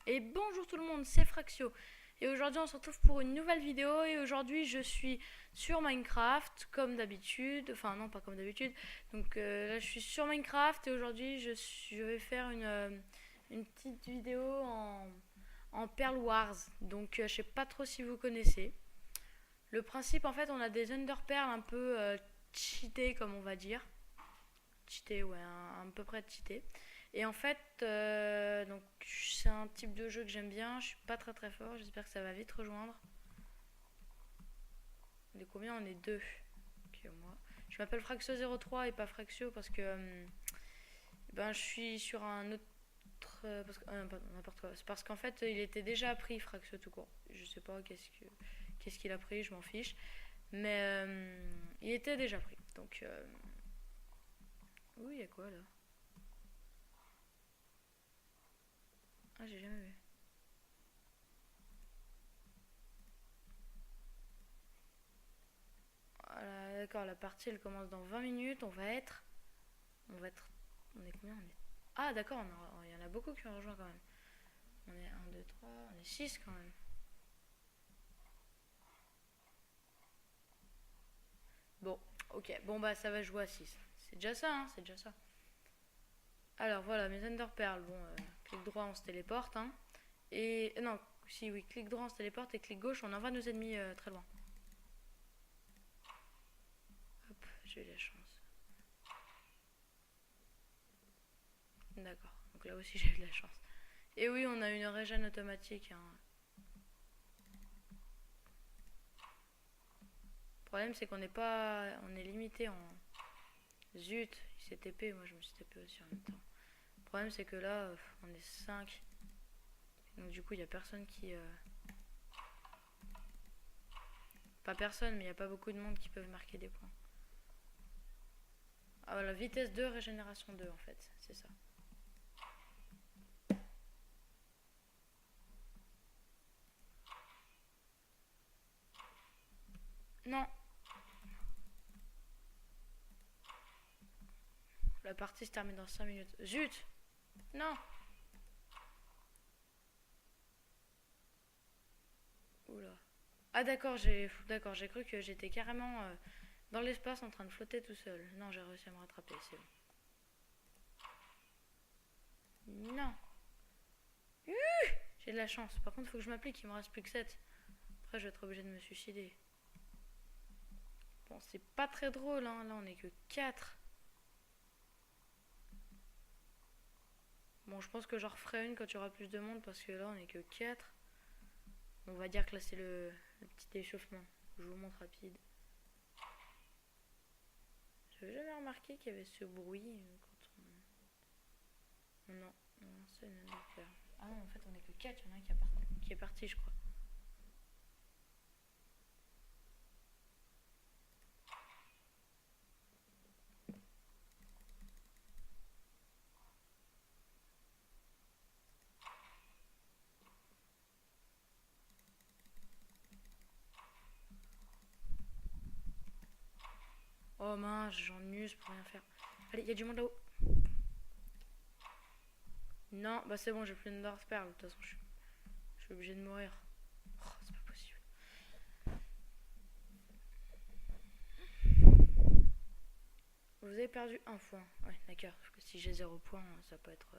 Et bonjour tout le monde, c'est Fraxio. Et aujourd'hui on se retrouve pour une nouvelle vidéo. Et aujourd'hui je suis sur Minecraft comme d'habitude. Enfin non, pas comme d'habitude. Donc là je suis sur Minecraft et aujourd'hui je vais faire une petite vidéo en Pearl Wars. Donc je sais pas trop si vous connaissez. Le principe en fait, on a des Underpearls un peu cheatés comme on va dire. Cheaté, ouais, à peu près cheaté. Et en fait, donc c'est un type de jeu que j'aime bien. Je suis pas très très fort. J'espère que ça va vite rejoindre. On est combien? On est deux. Ok, moi. Je m'appelle Fraxio03 et pas Fraxio parce que ben je suis sur un autre. Parce que, n'importe quoi. C'est parce qu'en fait, il était déjà pris Fraxio tout court. Je sais pas qu'est-ce qu'il a pris. Je m'en fiche. Mais il était déjà pris. Donc oui, il y a quoi là? Ah, j'ai jamais vu. Voilà, d'accord, la partie elle commence dans 20 minutes. On va être. On est combien? Ah, d'accord, il y en a beaucoup qui ont rejoint quand même. On est un 2 3 on est 6 quand même. Bon, ok, bon bah ça va jouer à 6. C'est déjà ça, hein, c'est déjà ça. Alors voilà, mes Ender Pearl, bon, clic droit on se téléporte, hein. Et non, si oui, clic droit on se téléporte et clic gauche on envoie nos ennemis très loin. Hop, j'ai eu la chance. D'accord, donc là aussi j'ai eu de la chance. Et oui, on a une régène automatique, hein. Le problème c'est qu'on n'est pas. On est limité en. Zut, il s'est TP, moi je me suis TP aussi en même temps. Le problème c'est que là, on est 5. Donc du coup, il n'y a personne qui... Pas personne, mais il n'y a pas beaucoup de monde qui peuvent marquer des points. Ah voilà, vitesse 2, régénération 2 en fait, c'est ça. Non, la partie se termine dans 5 minutes. Zut. Non. Oula. Ah d'accord, j'ai cru que j'étais carrément dans l'espace en train de flotter tout seul. Non, j'ai réussi à me rattraper, c'est bon. Non. J'ai de la chance. Par contre, il faut que je m'applique, il me reste plus que 7. Après, je vais être obligé de me suicider. Bon, c'est pas très drôle, hein. Là, on est que 4. Bon, je pense que j'en referai une quand il y aura plus de monde parce que là, on est que 4. On va dire que là, c'est le petit échauffement. Je vous montre rapide. J'avais jamais remarqué qu'il y avait ce bruit quand on. Non, non, c'est une affaire. Ah non, en fait, on est que 4. Il y en a un qui est parti, je crois. Oh mince, j'en use pour rien faire. Allez, il y a du monde là-haut. Non, bah c'est bon, j'ai plus de North Pearl. De toute façon, je suis obligé de mourir. Oh, c'est pas possible. Vous avez perdu un point. Ouais, d'accord. Parce que si j'ai 0 point, ça peut être.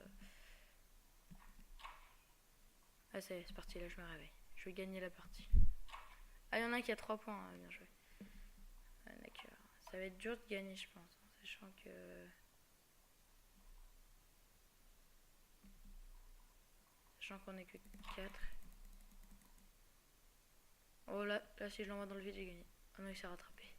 Ah, ça y est, c'est parti, là, je me réveille. Je vais gagner la partie. Ah, il y en a un qui a 3 points. Ah, bien joué. Ah, d'accord. Ça va être dur de gagner, je pense. Sachant que. Sachant qu'on est que 4. Oh là, si je l'envoie dans le vide, j'ai gagné. Ah non, il s'est rattrapé.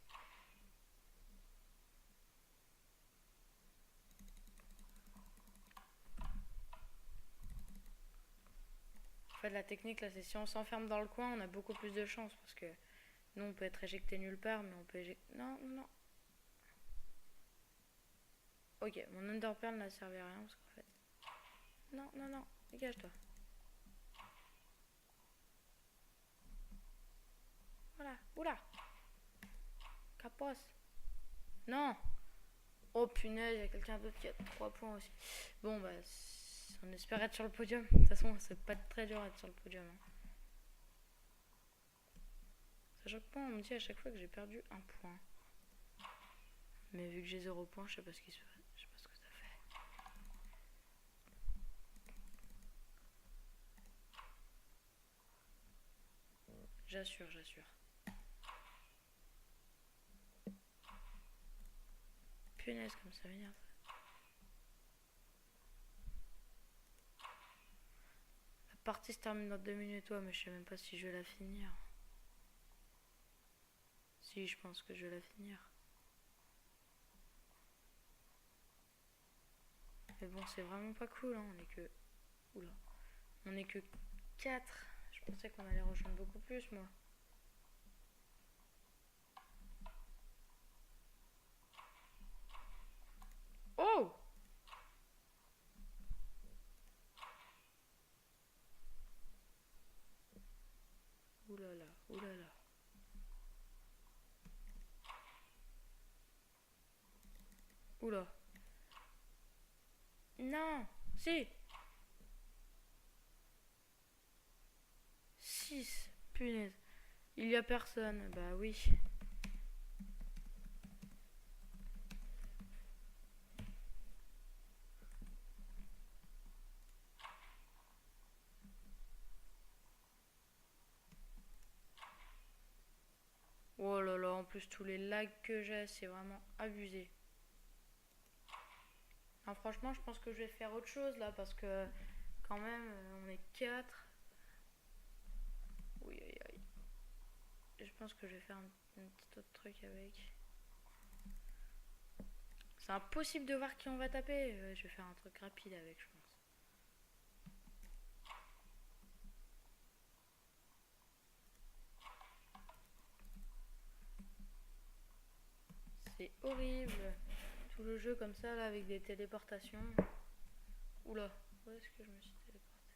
En fait, la technique, là, c'est si on s'enferme dans le coin, on a beaucoup plus de chance. Parce que nous, on peut être éjecté nulle part, mais on peut éjecter. Non, non. Ok, mon Underpearl n'a servi à rien parce qu'en fait. Non, non, non, dégage-toi. Voilà, oula. Capos. Non. Oh punaise, il y a quelqu'un d'autre qui a 3 points aussi. Bon, bah, On espère être sur le podium. De toute façon, c'est pas très dur d'être sur le podium. Hein. À chaque point, on me dit à chaque fois que j'ai perdu un point. Mais vu que j'ai 0 points, je sais pas ce qui se passe. Je sais pas ce que ça fait. J'assure, j'assure. Punaise, comme ça m'énerve. La partie se termine dans 2 minutes, ouais, mais je sais même pas si je vais la finir. Si, je pense que je vais la finir. Mais bon, c'est vraiment pas cool, hein. On est que... Oula. On est que 4. Je pensais qu'on allait rejoindre beaucoup plus, moi. Oh! Oulala, oulala. Oula. Non! Si! 6. Punaise. Il y a personne. Bah oui. Oh là là, en plus tous les lags que j'ai, c'est vraiment abusé. Non, franchement, je pense que je vais faire autre chose là parce que quand même, on est 4. Oui, aïe, aïe. Je pense que je vais faire un petit autre truc avec. C'est impossible de voir qui on va taper. Je vais faire un truc rapide avec, je pense. C'est horrible. Tout le jeu comme ça, là, avec des téléportations. Oula, où est-ce que je me suis téléporté?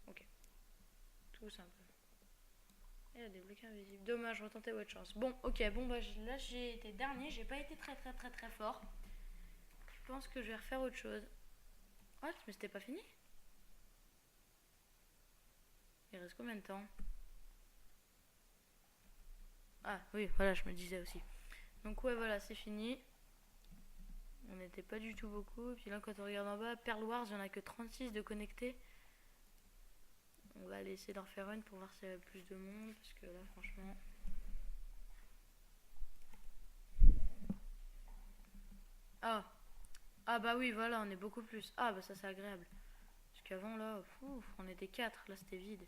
Ok. Tout simple. Il y a des blocs invisibles. Dommage, retentez votre chance. Bon, ok, bon, bah là j'ai été dernier. J'ai pas été très fort. Je pense que je vais refaire autre chose. What? Mais c'était pas fini? Il reste combien de temps? Ah oui, voilà, je me disais aussi. Donc ouais, voilà, c'est fini. On n'était pas du tout beaucoup. Et puis là, quand on regarde en bas, Pearl Wars, il n'y en a que 36 de connectés. On va aller essayer d'en faire une pour voir s'il y a plus de monde. Parce que là, franchement... Ah! Ah bah oui, voilà, on est beaucoup plus. Ah bah ça, c'est agréable. Parce qu'avant, là, on était 4. Là, c'était vide.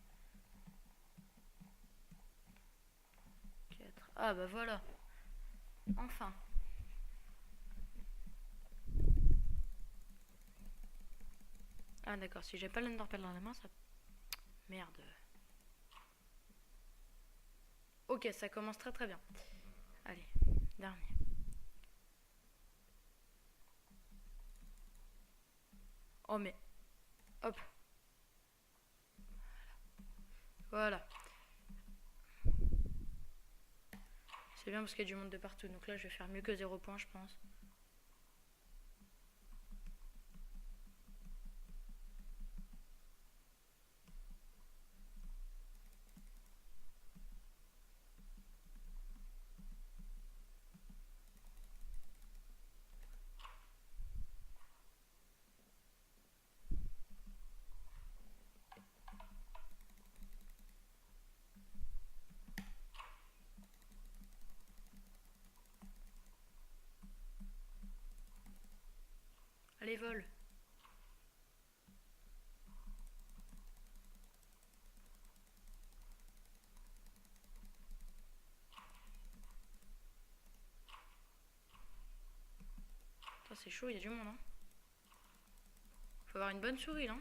4. Ah bah voilà. Enfin. Ah d'accord, si j'ai pas l'Enderpearl dans la main, ça... Merde. Ok, ça commence très bien. Allez, dernier. Oh mais... Hop. Voilà. C'est bien parce qu'il y a du monde de partout. Donc là, je vais faire mieux que 0 points, je pense. Allez, vole. C'est chaud, il y a du monde. Hein. Faut avoir une bonne souris là.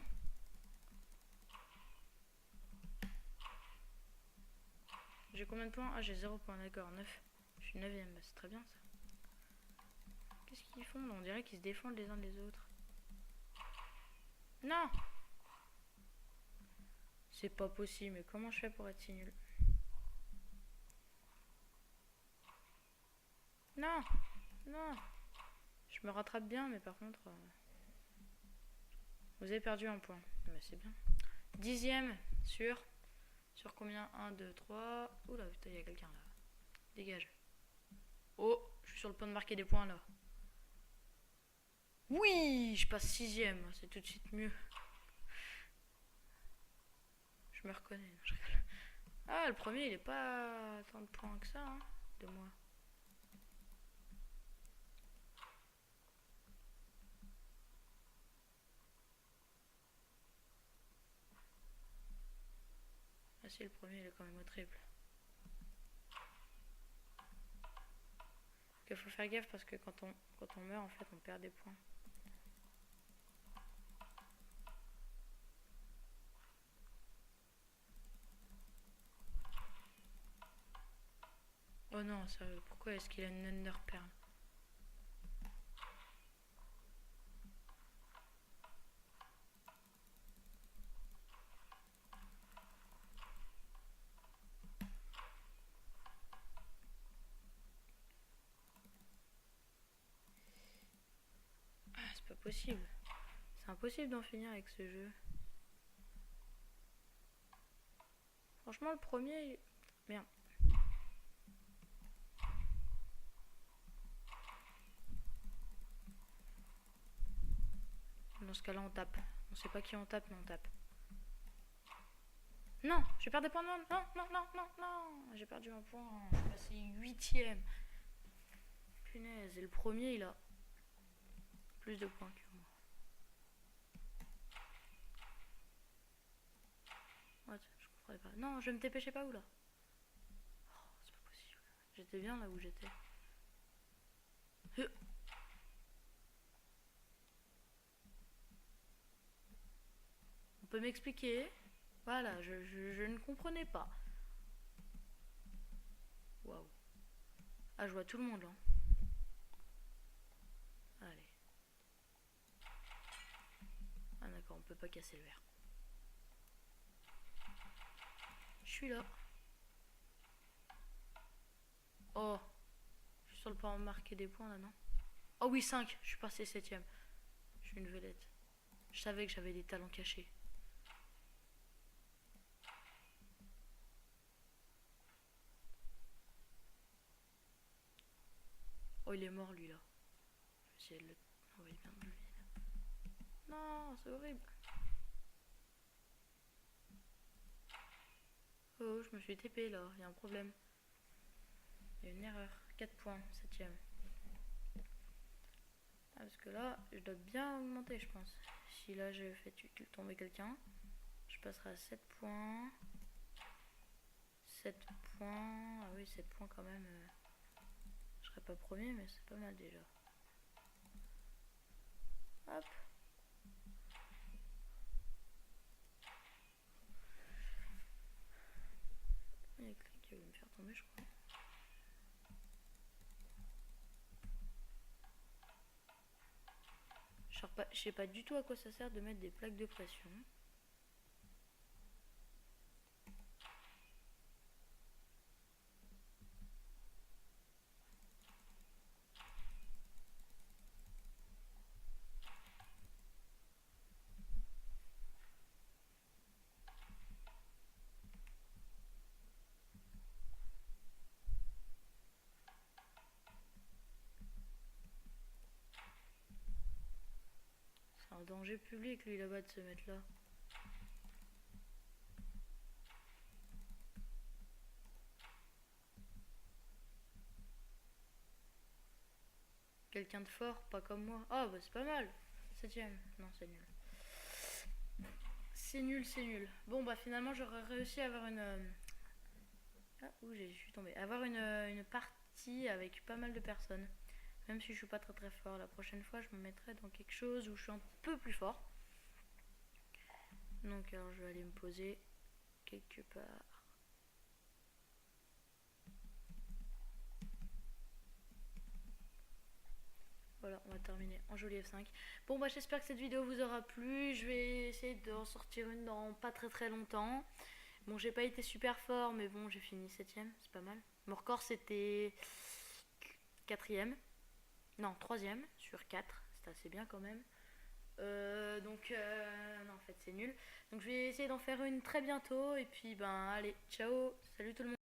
J'ai combien de points? Ah, j'ai 0 points, d'accord, 9. Je suis 9ème, bah, c'est très bien ça. Qu'est-ce qu'ils font là? On dirait qu'ils se défendent les uns des autres. Non! C'est pas possible, mais comment je fais pour être si nul? Non, non. Je me rattrape bien, mais par contre... vous avez perdu un point. Mais c'est bien. 10e sur... Sur combien? 1, 2, 3... Oula, putain, il y a quelqu'un là. Dégage. Oh, je suis sur le point de marquer des points là. Oui, je passe 6e. C'est tout de suite mieux. Je me reconnais. Je rigole. Ah, le premier, il est pas tant de points que ça, hein, de moi. Ah si, le premier, il est quand même au triple. Il faut faire gaffe parce que quand on meurt, en fait, on perd des points. Oh non, sérieux, pourquoi est-ce qu'il a une underperm? Ah, c'est pas possible. C'est impossible d'en finir avec ce jeu. Franchement, le premier... Merde. Dans ce cas-là, on tape. On sait pas qui on tape, mais on tape. Non, j'ai perdu des points. Non, non, non, non, non, non. J'ai perdu un point. Je suis passé 8e. Punaise. Et le premier, il a plus de points que moi. What? Je comprenais pas. Non, je vais me dépêcher pas où là? Oh, c'est pas possible. J'étais bien là où j'étais. On peut m'expliquer? Voilà, je ne comprenais pas. Waouh. Ah, je vois tout le monde là. Allez. Ah d'accord, on peut pas casser le verre. Je suis là. Oh. Je suis sur le point de marquer des points là, non? Oh oui, 5. Je suis passé 7e. Je suis une vedette. Je savais que j'avais des talents cachés. Oh, il est mort lui là. Je vais essayer de le... Oh, il est bien dans le vide. Non, c'est horrible. Oh, je me suis TP là. Il y a un problème. Il y a une erreur. 4 points, 7e. Ah, parce que là, je dois bien augmenter, je pense. Si là, je fais tomber quelqu'un, je passerai à 7 points. 7 points. Ah oui, 7 points quand même. Je serai pas premier, mais c'est pas mal déjà. Hop. Il y a quelqu'un qui veut me faire tomber, je crois. Je sais pas du tout à quoi ça sert de mettre des plaques de pression. C'est un danger public lui là-bas de se mettre là. Quelqu'un de fort, pas comme moi. Ah bah c'est pas mal. 7e. Non, c'est nul. C'est nul, c'est nul. Bon bah finalement j'aurais réussi à avoir une... Ah, où je suis tombée. Avoir une partie avec pas mal de personnes. Même si je suis pas très très fort. La prochaine fois je me mettrai dans quelque chose où je suis un peu plus fort. Donc alors je vais aller me poser quelque part. Voilà, on va terminer en joli F5. Bon bah j'espère que cette vidéo vous aura plu. Je vais essayer d'en sortir une dans pas très très longtemps. Bon, j'ai pas été super fort, mais bon, j'ai fini 7e, c'est pas mal. Mon record c'était quatrième. Non, troisième sur 4. C'est assez bien quand même. Non, en fait, c'est nul. Donc, je vais essayer d'en faire une très bientôt. Et puis, ben, allez, ciao. Salut tout le monde.